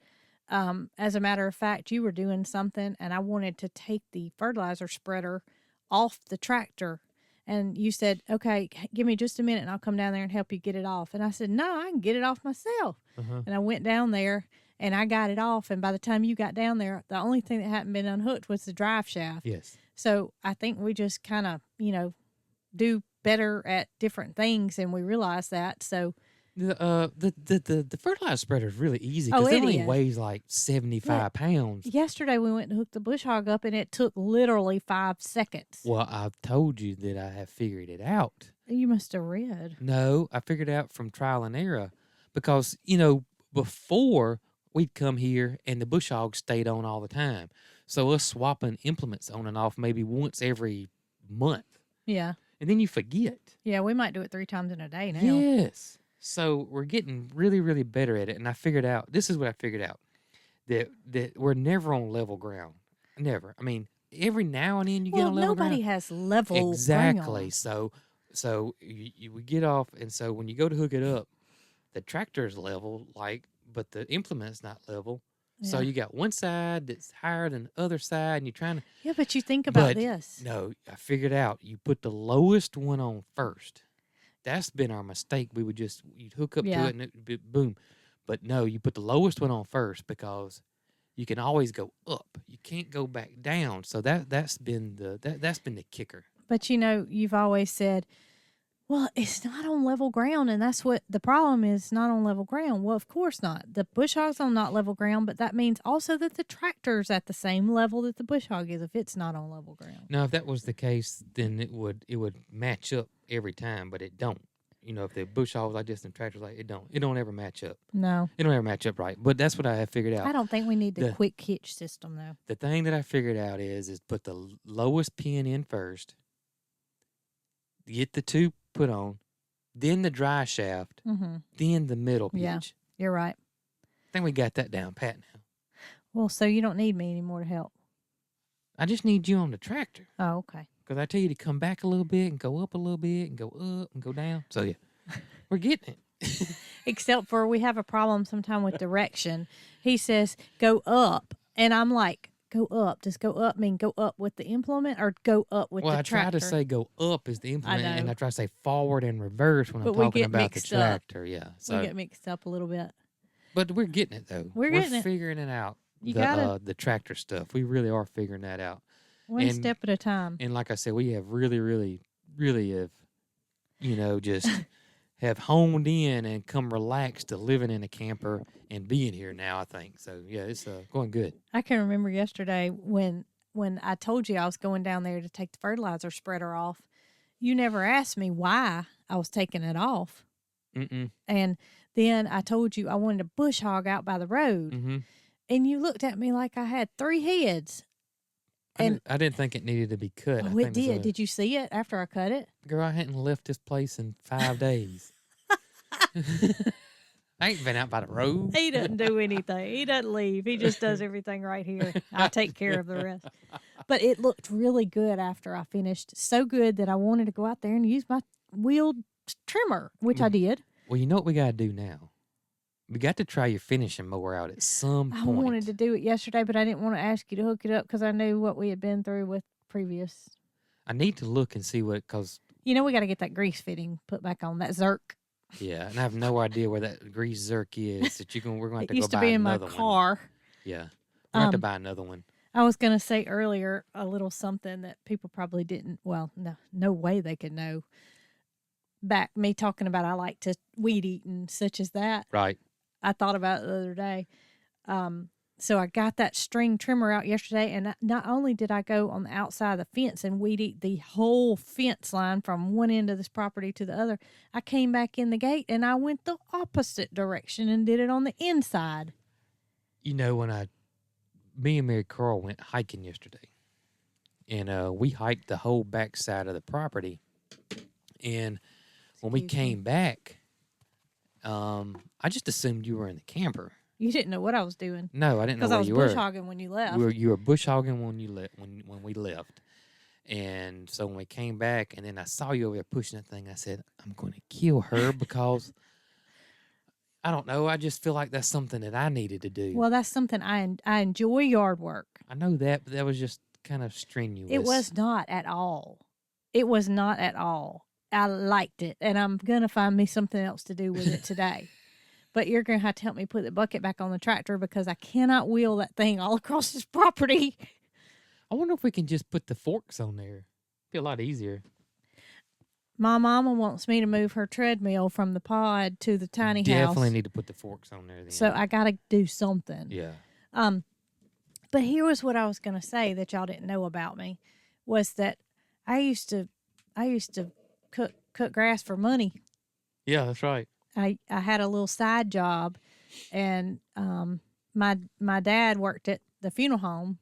As a matter of fact, you were doing something, and I wanted to take the fertilizer spreader off the tractor. And you said, okay, give me just a minute, and I'll come down there and help you get it off. And I said, no, I can get it off myself. Uh-huh. And I went down there, and I got it off. And by the time you got down there, the only thing that hadn't been unhooked was the drive shaft. Yes. So I think we just kind of, do better at different things, and we realized that. So the fertilizer spreader is really easy because it only weighs like 75 pounds. Yesterday we went and hooked the bush hog up, and it took literally 5 seconds. Well, I've told you that I have figured it out. You must have read. No, I figured it out from trial and error because, before we'd come here and the bush hog stayed on all the time. So us swapping implements on and off maybe once every month. Yeah. And then you forget. Yeah, we might do it 3 times in a day now. Yes. So we're getting really, really better at it. And this is what I figured out, that we're never on level ground. Never. I mean, every now and then you get on level ground. Nobody has level ground. Exactly. So you would get off, and so when you go to hook it up, the tractor's level, but the implement's not level. Yeah. So you got one side that's higher than the other side, and you're trying to... Yeah, but you think about this. No, I figured out. You put the lowest one on first. That's been our mistake. You'd hook up to it and it'd be boom. But no, you put the lowest one on first because you can always go up. You can't go back down. So that's been the kicker. But you've always said, Well, it's not on level ground, and that's what the problem is. It's not on level ground. Well, of course not. The bush hog's on not level ground, but that means also that the tractor's at the same level that the bush hog is if it's not on level ground. Now, if that was the case, then it would match up every time, but it don't. You know, if the bush hog was like this and the tractor's like, it don't ever match up. No. It don't ever match up right. But that's what I have figured out. I don't think we need the quick hitch system, though. The thing that I figured out is put the lowest pin in first, get the two put on, then the dry shaft, then the middle pitch. Yeah, you're right. I think we got that down pat now. Well, so you don't need me anymore to help. I just need you on the tractor. Oh, okay. Because I tell you to come back a little bit and go up a little bit and go up and go down. So, yeah, we're getting it. Except for we have a problem sometime with direction. He says, go up. And I'm like, go up. Does go up mean go up with the implement or go up with the tractor? Well, I try to say go up is the implement, and I try to say forward and reverse when but I'm talking about the tractor. Up. Yeah, so we get mixed up a little bit. But we're getting it, though. We're getting it. Figuring it out. You got the tractor stuff. We really are figuring that out. One step at a time. And like I said, we have really have, just have honed in and come relaxed to living in a camper and being here now, I think. So, yeah, it's going good. I can remember yesterday when I told you I was going down there to take the fertilizer spreader off. You never asked me why I was taking it off. Mm-mm. And then I told you I wanted a bush hog out by the road. Mm-hmm. And you looked at me like I had 3 heads. And I didn't think it needed to be cut. Oh, it did. Did you see it after I cut it? Girl, I hadn't left this place in 5 days. I ain't been out by the road. He doesn't do anything. He doesn't leave. He just does everything right here. I take care of the rest. But it looked really good after I finished. So good that I wanted to go out there and use my wheeled trimmer, which I did. Well, you know what we got to do now? We got to try your finishing mower out at some point. I wanted to do it yesterday, but I didn't want to ask you to hook it up because I knew what we had been through with previous. I need to look and see what, because... You know, we got to get that grease fitting put back on, that Zerk. Yeah, and I have no idea where that grease Zerk is. That we're going to have to go buy another one. It used to be in my car. Yeah, we're going to have to buy another one. I was going to say earlier a little something that people probably didn't, no way they could know. Back me talking about I like to weed eat and such as that. Right. I thought about it the other day. So I got that string trimmer out yesterday, and not only did I go on the outside of the fence and weed eat the whole fence line from one end of this property to the other, I came back in the gate and I went the opposite direction and did it on the inside. You know, me and Marycarl went hiking yesterday, and we hiked the whole back side of the property, and when we came back, I just assumed you were in the camper. You didn't know what I was doing. No, I didn't know where you were. Because I was bush hogging when you left. You were bush hogging when we left. And so when we came back, and then I saw you over there pushing that thing, I said, I'm going to kill her because, I don't know, I just feel like that's something that I needed to do. Well, that's something I enjoy yard work. I know that, but that was just kind of strenuous. It was not at all. It was not at all. I liked it, and I'm going to find me something else to do with it today. But you're going to have to help me put the bucket back on the tractor because I cannot wheel that thing all across this property. I wonder if we can just put the forks on there. Be a lot easier. My mama wants me to move her treadmill from the pod to the tiny house. Definitely need to put the forks on there then. So I got to do something. Yeah. But here was what I was going to say that y'all didn't know about me was that I used to cut grass for money. Yeah, that's right. I had a little side job, and my dad worked at the funeral home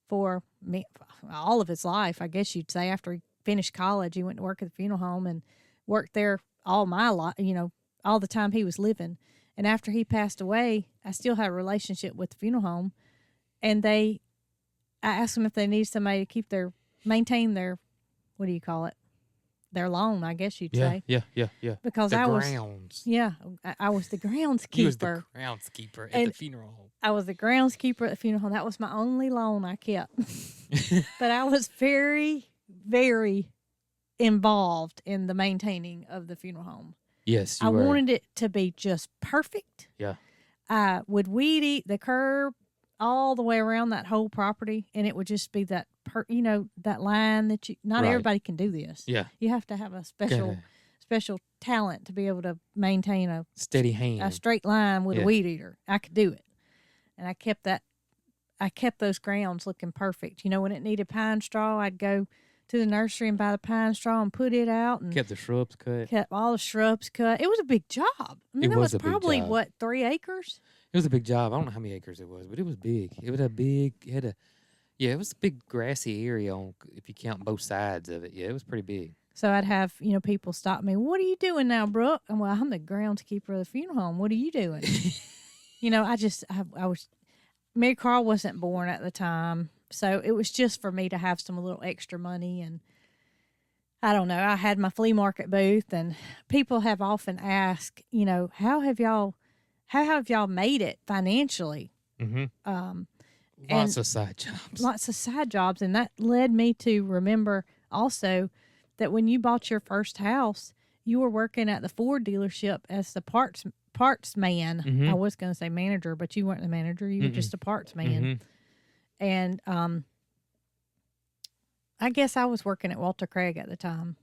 for me all of his life, I guess you'd say. After he finished college, he went to work at the funeral home and worked there all my life, all the time he was living. And after he passed away, I still had a relationship with the funeral home, and I asked them if they needed somebody to maintain their, what do you call it? Their lawn, I guess you'd say. Yeah. Because I was the groundskeeper. You was the groundskeeper at the funeral home. I was the groundskeeper at the funeral home. That was my only lawn I kept. But I was very, very involved in the maintaining of the funeral home. Yes, I wanted it to be just perfect. Yeah. I would weed eat the curb all the way around that whole property, and it would just be that that line that not right. everybody can do this. Yeah. You have to have a special special talent to be able to maintain a Steady hand. a straight line with Yeah. a weed eater. I could do it, and I kept those grounds looking perfect. You know, when it needed pine straw, I'd go to the nursery and buy the pine straw and put it out, and Kept the shrubs cut. kept all the shrubs cut. It was a big job. I mean, It that was was a big probably job. what, 3 acres? It was a big job. I don't know how many acres it was, but it was big. It was a big. It was a big grassy area on if you count both sides of it. Yeah, it was pretty big. So I'd have, people stop me. What are you doing now, Brooke? And well, I'm the groundskeeper of the funeral home. What are you doing? I was, Marycarl wasn't born at the time. So it was just for me to have some little extra money. And I don't know, I had my flea market booth, and people have often asked, how have y'all made it financially? Mm-hmm. And Lots of side jobs. Lots of side jobs. And that led me to remember also that when you bought your first house, you were working at the Ford dealership as the parts man. Mhm. I was going to say manager, but you weren't the manager. You were just a parts man. Mhm. And I guess I was working at Walter Craig at the time.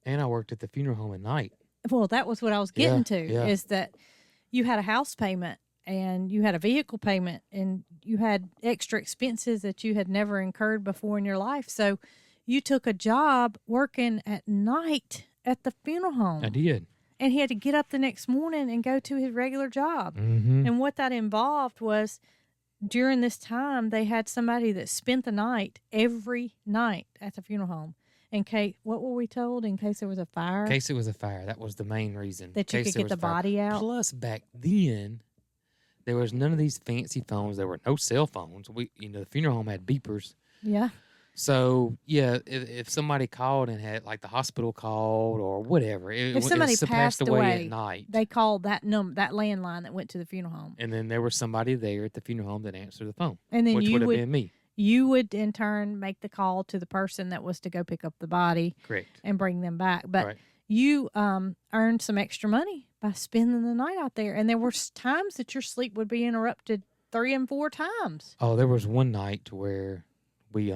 And I worked at the funeral home at night. Well, that was what I was getting Yeah. is that you had a house payment and you had a vehicle payment and you had extra expenses that you had never incurred before in your life. So you took a job working at night at the funeral home. I did. And he had to get up the next morning and go to his regular job. Mm-hmm. And what that involved was during this time, they had somebody that spent the night every night at the funeral home. In case, what were we told? In case there was a fire? In case it was a fire. That was the main reason. That you In case could there get the was a fire. body out? Plus, back then, there was none of these fancy phones. There were no cell phones. The funeral home had beepers. Yeah. So, yeah, if somebody called and had, like, the hospital called or whatever, If somebody passed away, at night. they called that landline that went to the funeral home. And then there was somebody there at the funeral home that answered the phone, And then which you would have would been me. you would in turn make the call to the person that was to go pick up the body Correct. and bring them back. But Right. you earned some extra money by spending the night out there. And there were times that your sleep would be interrupted 3 and 4 times. Oh, there was one night where they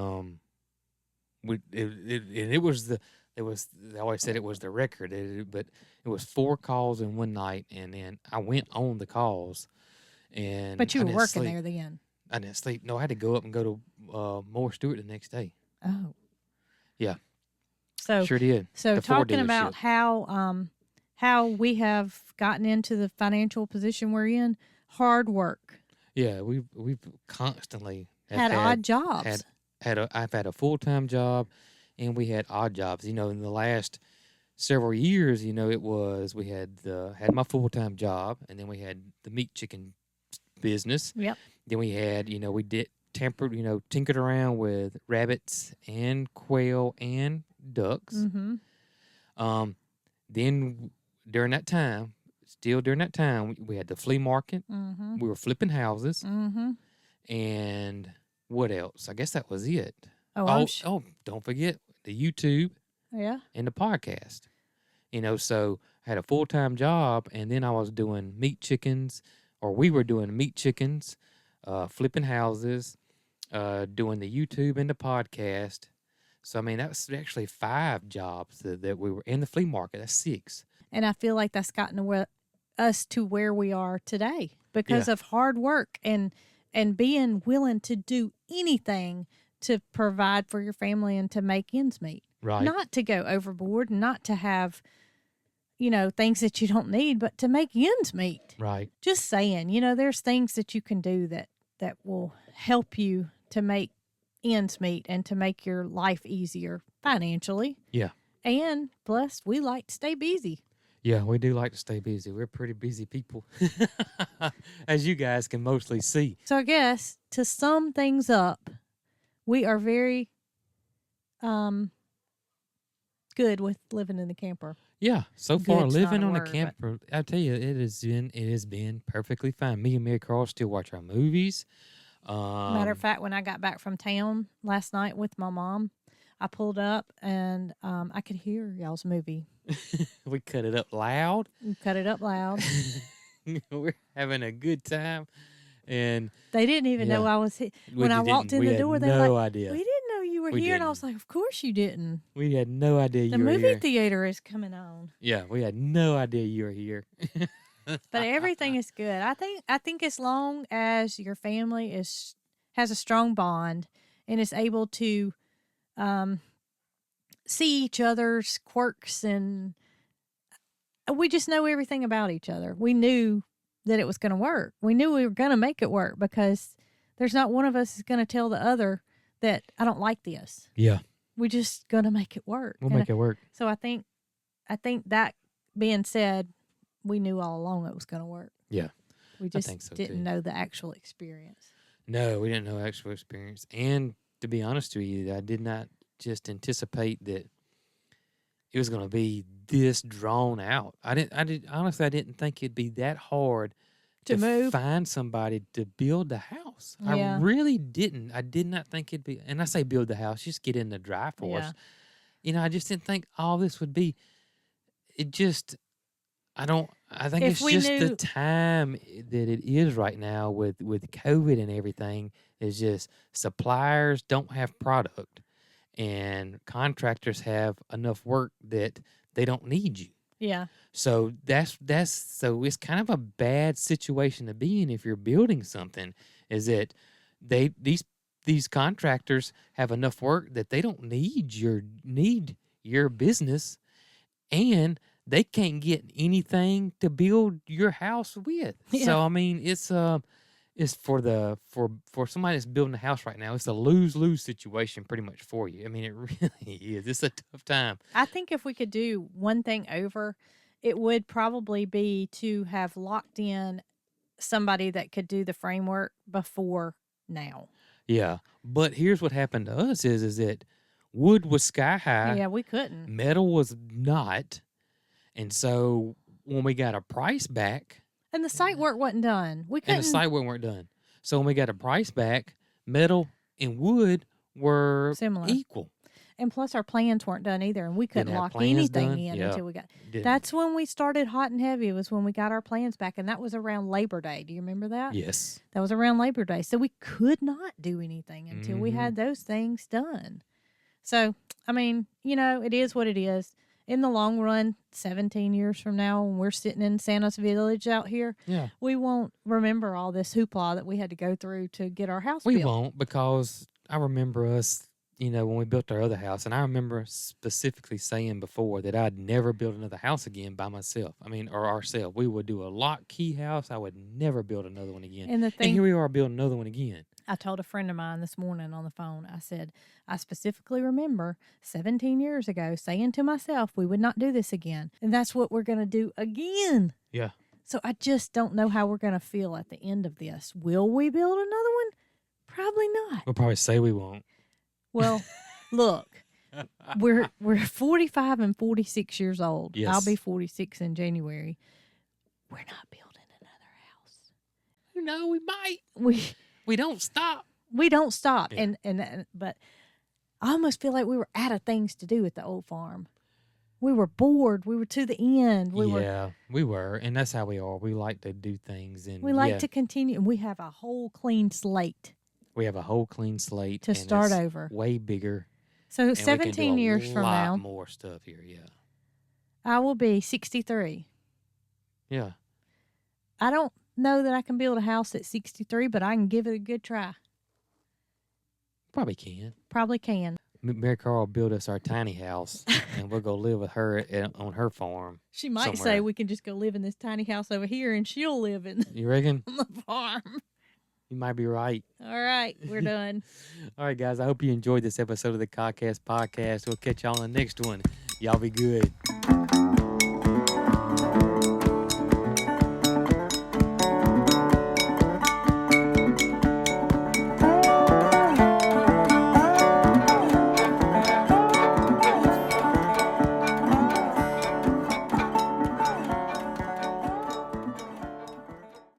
always said it was the record, but it was 4 calls in one night, and then I went on the calls, and But you I were didn't working sleep. there then. I didn't sleep. No, I had to go up and go to Moore Stewart the next day. Oh. Yeah. So Sure did. So The Ford talking about dealership. how we have gotten into the financial position we're in, hard work. Yeah, we've constantly Had odd jobs. I've had a full-time job, and we had odd jobs. In the last several years, we had my full-time job, and then we had the meat chicken business. Yep. Then we had, we did tinkered around with rabbits and quail and ducks. Mm-hmm. Then during that time, we had the flea market. Mm-hmm. We were flipping houses. Mm-hmm. And what else? I guess that was it. Oh, Don't forget the YouTube yeah. and the podcast. So I had a full-time job, and then I was doing meat chickens, or we were doing meat chickens, flipping houses, doing the YouTube and the podcast. So, that was actually 5 jobs that we were in the flea market. That's 6. And I feel like that's gotten us to where we are today because of hard work and being willing to do anything to provide for your family and to make ends meet. Right. Not to go overboard, not to have, things that you don't need, but to make ends meet. Right. Just saying, there's things that you can do that will help you to make ends meet and to make your life easier financially. Yeah. And plus, we like to stay busy. Yeah, we do like to stay busy. We're pretty busy people, as you guys can mostly see. So I guess to sum things up, we are very good with living in the camper. Yeah, so far Good's not living a on word, a camper, I tell you, it has been perfectly fine. Me and Marycarl still watch our movies. Matter of fact, when I got back from town last night with my mom, I pulled up and I could hear y'all's movie. We cut it up loud. We cut it up loud. We're having a good time, and They didn't even know I was here. When I walked in we the had door, they were no like, idea. "We didn't know you you were We here, and I didn't. was like, of course you didn't. We had no idea The you were movie here. theater is coming on. Yeah, we had no idea you were here. But everything is good. I think as long as your family has a strong bond and is able to see each other's quirks, and we just know everything about each other. We knew that it was going to work. We knew we were going to make it work because there's not one of us is going to tell the other that I don't like this. Yeah, We're just going to make it work. we'll And make it work. So I think that being said, we knew all along it was going to work. Yeah, We just think so, didn't too. know the actual experience. No, we didn't know actual experience. And to be honest with you, I did not just anticipate that it was going to be this drawn out. Honestly, I didn't think it'd be that hard To move? find somebody to build the house. Yeah. I really didn't. I did not think it'd be, and I say build the house, just get in the dry force. Yeah. I just didn't think all this would be, I think If it's we just the knew- time that it is right now with COVID and everything is just suppliers don't have product and contractors have enough work that they don't need you. Yeah. So so it's kind of a bad situation to be in if you're building something, is that these contractors have enough work that they don't need your business, and they can't get anything to build your house with. Yeah. So I mean, it's for somebody that's building a house right now, it's a lose-lose situation pretty much for you. I mean, it really is. It's a tough time. I think if we could do one thing over, it would probably be to have locked in somebody that could do the framework before now. Yeah, but here's what happened to us is that wood was sky high, Yeah, we couldn't. metal was not, and so when we got a price back, And the site work wasn't done. We couldn't. and the site work weren't done, so when we got a price back, metal and wood were Similar. equal. And plus, our plans weren't done either, and we couldn't have lock plans anything done. in Yeah. until we got. Didn't. That's when we started hot and heavy. Was when we got our plans back, and that was around Labor Day. Do you remember that? Yes. That was around Labor Day, so we could not do anything until we Mhm. had those things done. So, I mean, it is what it is. In the long run, 17 years from now, when we're sitting in Santa's Village out here, Yeah. we won't remember all this hoopla that we had to go through to get our house We built. won't, because I remember us, when we built our other house, and I remember specifically saying before that I'd never build another house again by myself. I mean, or ourselves. We would do a lock key house. I would never build another one again. And the And thing, here we are building another one again. I told a friend of mine this morning on the phone, I said, I specifically remember 17 years ago saying to myself, we would not do this again. And that's what we're going to do again. Yeah. So I just don't know how we're going to feel at the end of this. Will we build another one? Probably not. We'll probably say we won't. Well, look, we're 45 and 46 years old. Yes. I'll be 46 in January. We're not building another house. No, we might. We don't stop. we don't stop. Yeah. But I almost feel like we were out of things to do at the old farm. We were bored. We were to the end. We were. And that's how we are. We like to do things. And like to continue. And we have a whole clean slate we have a whole clean slate. to and start it's over. way bigger. So And we can 17 do years a from lot now, more stuff here. Yeah. I will be 63. Yeah. I don't know that I can build a house at 63, but I can give it a good try. Probably can. Probably can. Marycarl will build us our tiny house, and we'll go live with her on her farm. She might say Somewhere. we can just go live in this tiny house over here, and she'll live in You reckon? on the farm. You might be right. All right, we're done. All right, guys. I hope you enjoyed this episode of the Cogcast podcast. We'll catch y'all on the next one. Y'all be good.